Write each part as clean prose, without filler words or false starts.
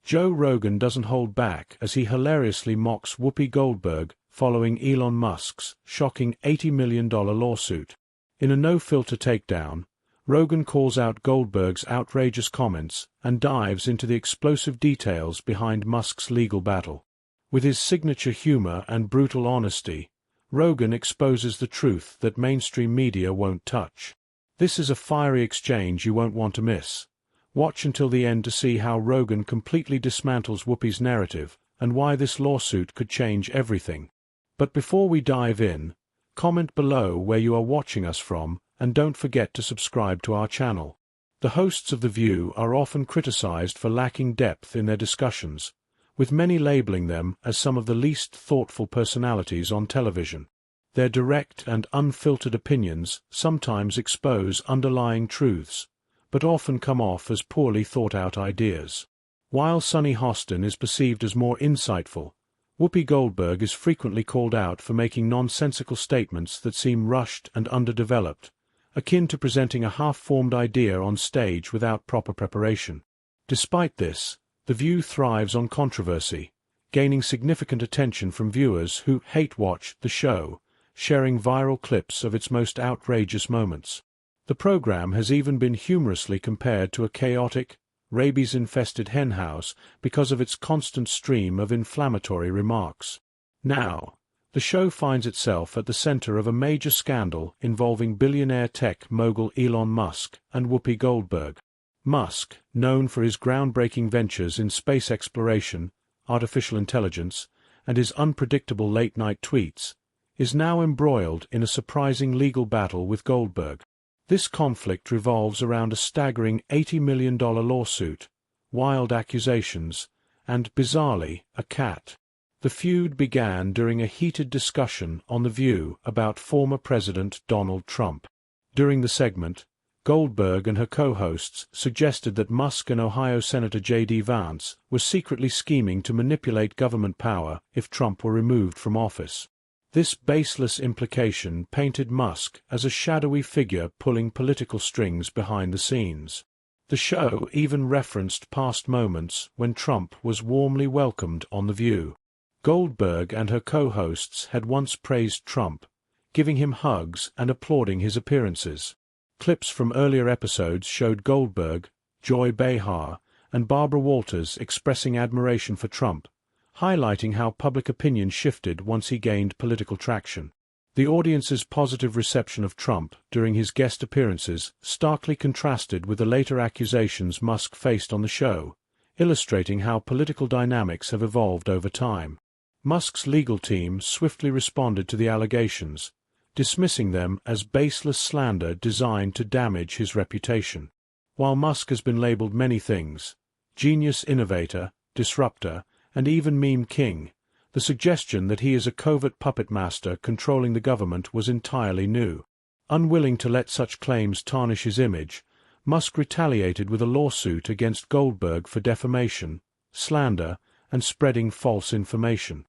Joe Rogan doesn't hold back as he hilariously mocks Whoopi Goldberg following Elon Musk's shocking $80 million lawsuit. In a no-filter takedown, Rogan calls out Goldberg's outrageous comments and dives into the explosive details behind Musk's legal battle. With his signature humor and brutal honesty, Rogan exposes the truth that mainstream media won't touch. This is a fiery exchange you won't want to miss. Watch until the end to see how Rogan completely dismantles Whoopi's narrative and why this lawsuit could change everything. But before we dive in, comment below where you are watching us from and don't forget to subscribe to our channel. The hosts of The View are often criticized for lacking depth in their discussions, with many labeling them as some of the least thoughtful personalities on television. Their direct and unfiltered opinions sometimes expose underlying truths, but often come off as poorly thought-out ideas. While Sunny Hostin is perceived as more insightful, Whoopi Goldberg is frequently called out for making nonsensical statements that seem rushed and underdeveloped, akin to presenting a half-formed idea on stage without proper preparation. Despite this, The View thrives on controversy, gaining significant attention from viewers who hate-watch the show, sharing viral clips of its most outrageous moments. The program has even been humorously compared to a chaotic, rabies-infested henhouse because of its constant stream of inflammatory remarks. Now, the show finds itself at the center of a major scandal involving billionaire tech mogul Elon Musk and Whoopi Goldberg. Musk, known for his groundbreaking ventures in space exploration, artificial intelligence, and his unpredictable late-night tweets, is now embroiled in a surprising legal battle with Goldberg. This conflict revolves around a staggering $80 million lawsuit, wild accusations, and, bizarrely, a cat. The feud began during a heated discussion on The View about former President Donald Trump. During the segment, Goldberg and her co-hosts suggested that Musk and Ohio Senator J.D. Vance were secretly scheming to manipulate government power if Trump were removed from office. This baseless implication painted Musk as a shadowy figure pulling political strings behind the scenes. The show even referenced past moments when Trump was warmly welcomed on The View. Goldberg and her co-hosts had once praised Trump, giving him hugs and applauding his appearances. Clips from earlier episodes showed Goldberg, Joy Behar, and Barbara Walters expressing admiration for Trump, highlighting how public opinion shifted once he gained political traction. The audience's positive reception of Trump during his guest appearances starkly contrasted with the later accusations Musk faced on the show, illustrating how political dynamics have evolved over time. Musk's legal team swiftly responded to the allegations, dismissing them as baseless slander designed to damage his reputation. While Musk has been labeled many things, genius innovator, disruptor, and even meme king, the suggestion that he is a covert puppet master controlling the government was entirely new. Unwilling to let such claims tarnish his image, Musk retaliated with a lawsuit against Goldberg for defamation, slander, and spreading false information.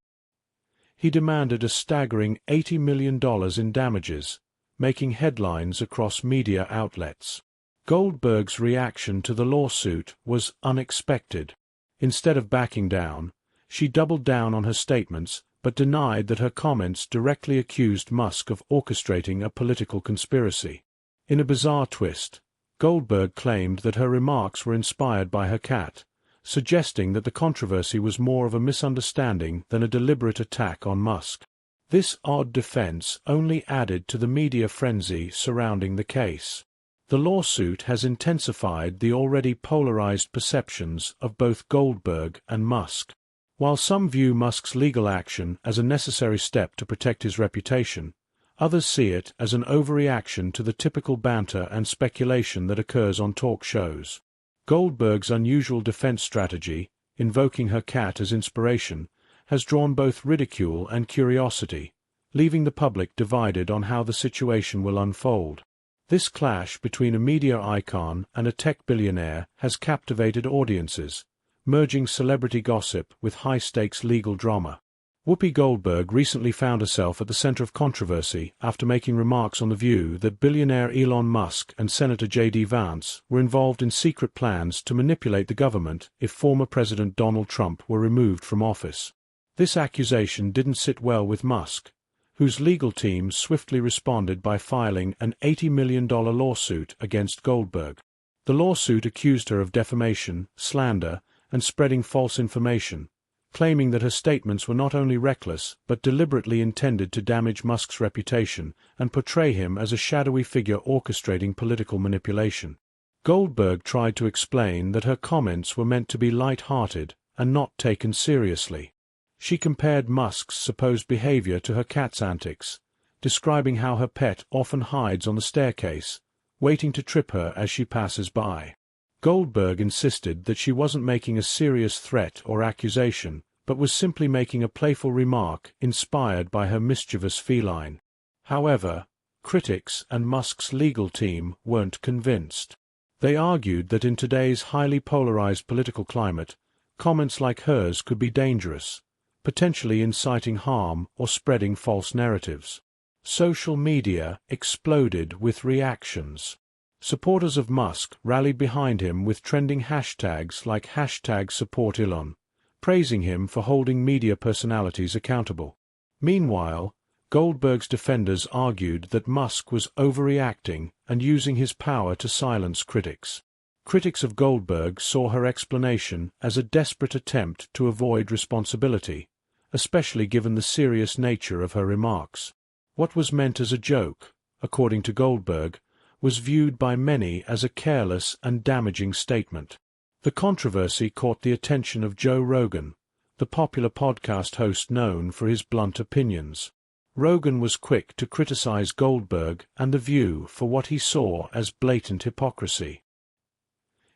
He demanded a staggering $80 million in damages, making headlines across media outlets. Goldberg's reaction to the lawsuit was unexpected. Instead of backing down, she doubled down on her statements but denied that her comments directly accused Musk of orchestrating a political conspiracy. In a bizarre twist, Goldberg claimed that her remarks were inspired by her cat, suggesting that the controversy was more of a misunderstanding than a deliberate attack on Musk. This odd defense only added to the media frenzy surrounding the case. The lawsuit has intensified the already polarized perceptions of both Goldberg and Musk. While some view Musk's legal action as a necessary step to protect his reputation, others see it as an overreaction to the typical banter and speculation that occurs on talk shows. Goldberg's unusual defense strategy, invoking her cat as inspiration, has drawn both ridicule and curiosity, leaving the public divided on how the situation will unfold. This clash between a media icon and a tech billionaire has captivated audiences, merging celebrity gossip with high-stakes legal drama. Whoopi Goldberg recently found herself at the center of controversy after making remarks on the view that billionaire Elon Musk and Senator J.D. Vance were involved in secret plans to manipulate the government if former President Donald Trump were removed from office. This accusation didn't sit well with Musk, whose legal team swiftly responded by filing an $80 million lawsuit against Goldberg. The lawsuit accused her of defamation, slander, and spreading false information, claiming that her statements were not only reckless but deliberately intended to damage Musk's reputation and portray him as a shadowy figure orchestrating political manipulation. Goldberg tried to explain that her comments were meant to be light-hearted and not taken seriously. She compared Musk's supposed behavior to her cat's antics, describing how her pet often hides on the staircase, waiting to trip her as she passes by. Goldberg insisted that she wasn't making a serious threat or accusation, but was simply making a playful remark inspired by her mischievous feline. However, critics and Musk's legal team weren't convinced. They argued that in today's highly polarized political climate, comments like hers could be dangerous, potentially inciting harm or spreading false narratives. Social media exploded with reactions. Supporters of Musk rallied behind him with trending hashtags like #SupportElon, praising him for holding media personalities accountable. Meanwhile, Goldberg's defenders argued that Musk was overreacting and using his power to silence critics. Critics of Goldberg saw her explanation as a desperate attempt to avoid responsibility, especially given the serious nature of her remarks. What was meant as a joke, according to Goldberg, was viewed by many as a careless and damaging statement. The controversy caught the attention of Joe Rogan, the popular podcast host known for his blunt opinions. Rogan was quick to criticize Goldberg and The View for what he saw as blatant hypocrisy.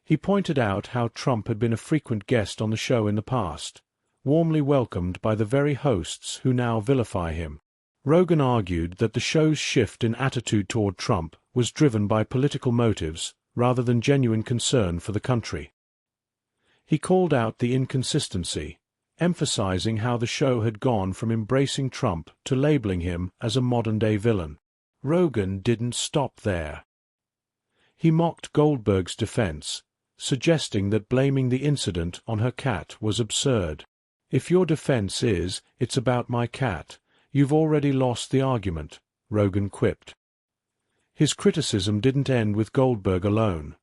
He pointed out how Trump had been a frequent guest on the show in the past, warmly welcomed by the very hosts who now vilify him. Rogan argued that the show's shift in attitude toward Trump was driven by political motives rather than genuine concern for the country. He called out the inconsistency, emphasizing how the show had gone from embracing Trump to labeling him as a modern-day villain. Rogan didn't stop there. He mocked Goldberg's defense, suggesting that blaming the incident on her cat was absurd. "If your defense is, it's about my cat, you've already lost the argument," Rogan quipped. His criticism didn't end with Goldberg alone.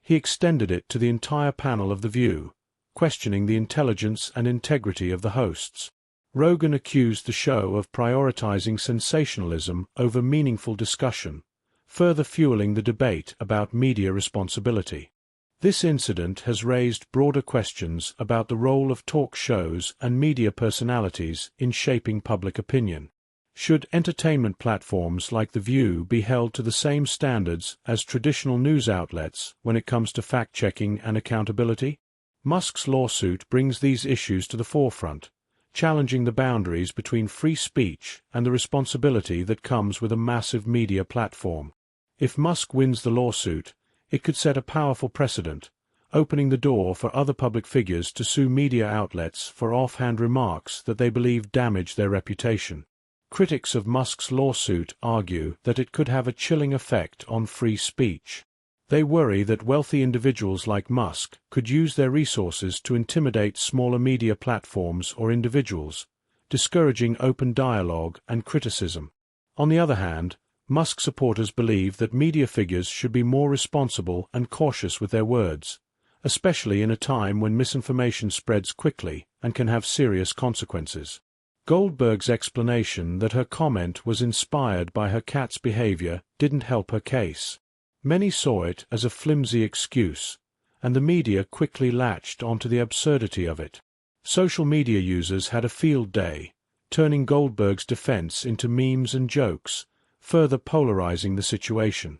He extended it to the entire panel of The View, questioning the intelligence and integrity of the hosts. Rogan accused the show of prioritizing sensationalism over meaningful discussion, further fueling the debate about media responsibility. This incident has raised broader questions about the role of talk shows and media personalities in shaping public opinion. Should entertainment platforms like The View be held to the same standards as traditional news outlets when it comes to fact-checking and accountability? Musk's lawsuit brings these issues to the forefront, challenging the boundaries between free speech and the responsibility that comes with a massive media platform. If Musk wins the lawsuit, it could set a powerful precedent, opening the door for other public figures to sue media outlets for offhand remarks that they believe damage their reputation. Critics of Musk's lawsuit argue that it could have a chilling effect on free speech. They worry that wealthy individuals like Musk could use their resources to intimidate smaller media platforms or individuals, discouraging open dialogue and criticism. On the other hand, Musk supporters believe that media figures should be more responsible and cautious with their words, especially in a time when misinformation spreads quickly and can have serious consequences. Goldberg's explanation that her comment was inspired by her cat's behavior didn't help her case. Many saw it as a flimsy excuse, and the media quickly latched onto the absurdity of it. Social media users had a field day, turning Goldberg's defense into memes and jokes, further polarizing the situation.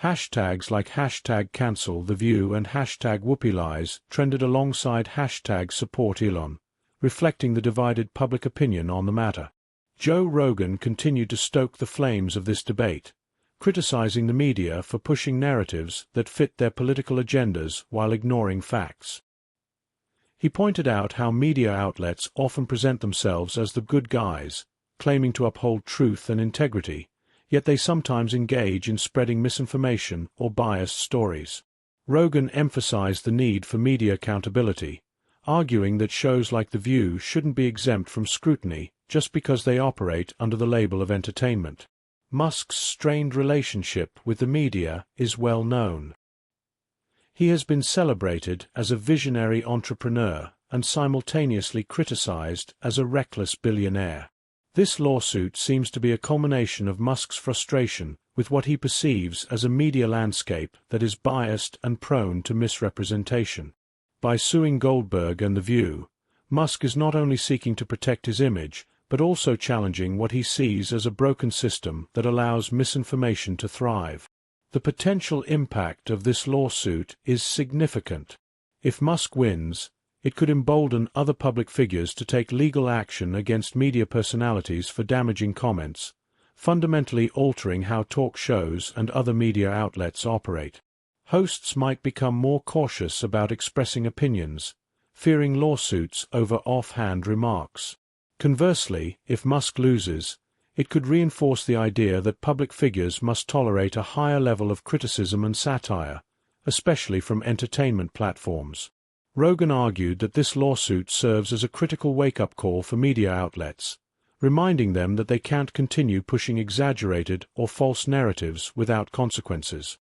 Hashtags like #CancelTheView and #WhoopiLies trended alongside #SupportElon, reflecting the divided public opinion on the matter. Joe Rogan continued to stoke the flames of this debate, criticizing the media for pushing narratives that fit their political agendas while ignoring facts. He pointed out how media outlets often present themselves as the good guys, claiming to uphold truth and integrity, yet they sometimes engage in spreading misinformation or biased stories. Rogan emphasized the need for media accountability, arguing that shows like The View shouldn't be exempt from scrutiny just because they operate under the label of entertainment. Musk's strained relationship with the media is well known. He has been celebrated as a visionary entrepreneur and simultaneously criticized as a reckless billionaire. This lawsuit seems to be a culmination of Musk's frustration with what he perceives as a media landscape that is biased and prone to misrepresentation. By suing Goldberg and The View, Musk is not only seeking to protect his image, but also challenging what he sees as a broken system that allows misinformation to thrive. The potential impact of this lawsuit is significant. If Musk wins, it could embolden other public figures to take legal action against media personalities for damaging comments, fundamentally altering how talk shows and other media outlets operate. Hosts might become more cautious about expressing opinions, fearing lawsuits over offhand remarks. Conversely, if Musk loses, it could reinforce the idea that public figures must tolerate a higher level of criticism and satire, especially from entertainment platforms. Rogan argued that this lawsuit serves as a critical wake-up call for media outlets, reminding them that they can't continue pushing exaggerated or false narratives without consequences.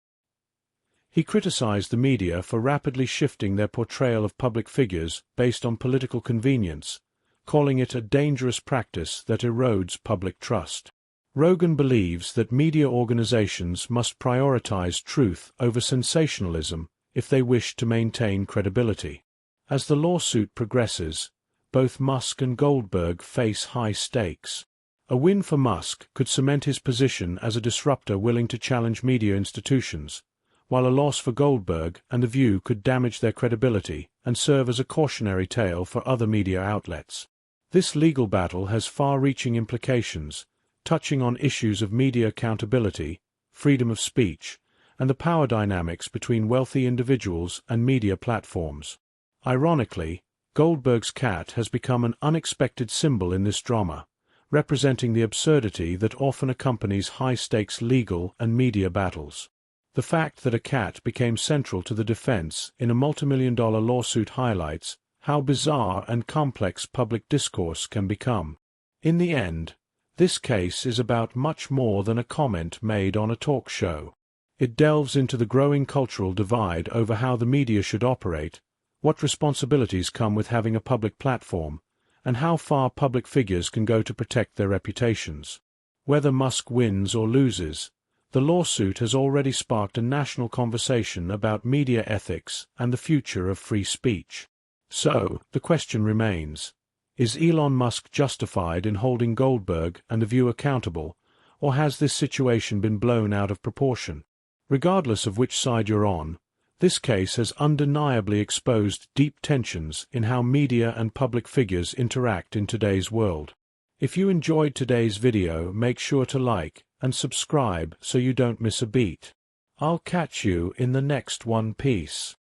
He criticized the media for rapidly shifting their portrayal of public figures based on political convenience, calling it a dangerous practice that erodes public trust. Rogan believes that media organizations must prioritize truth over sensationalism if they wish to maintain credibility. As the lawsuit progresses, both Musk and Goldberg face high stakes. A win for Musk could cement his position as a disruptor willing to challenge media institutions, while a loss for Goldberg and The View could damage their credibility and serve as a cautionary tale for other media outlets. This legal battle has far-reaching implications, touching on issues of media accountability, freedom of speech, and the power dynamics between wealthy individuals and media platforms. Ironically, Goldberg's cat has become an unexpected symbol in this drama, representing the absurdity that often accompanies high-stakes legal and media battles. The fact that a cat became central to the defense in a multimillion-dollar lawsuit highlights how bizarre and complex public discourse can become. In the end, this case is about much more than a comment made on a talk show. It delves into the growing cultural divide over how the media should operate, what responsibilities come with having a public platform, and how far public figures can go to protect their reputations. Whether Musk wins or loses, the lawsuit has already sparked a national conversation about media ethics and the future of free speech. So, the question remains, is Elon Musk justified in holding Goldberg and The View accountable, or has this situation been blown out of proportion? Regardless of which side you're on, this case has undeniably exposed deep tensions in how media and public figures interact in today's world. If you enjoyed today's video, make sure to like and subscribe so you don't miss a beat. I'll catch you in the next one. Peace.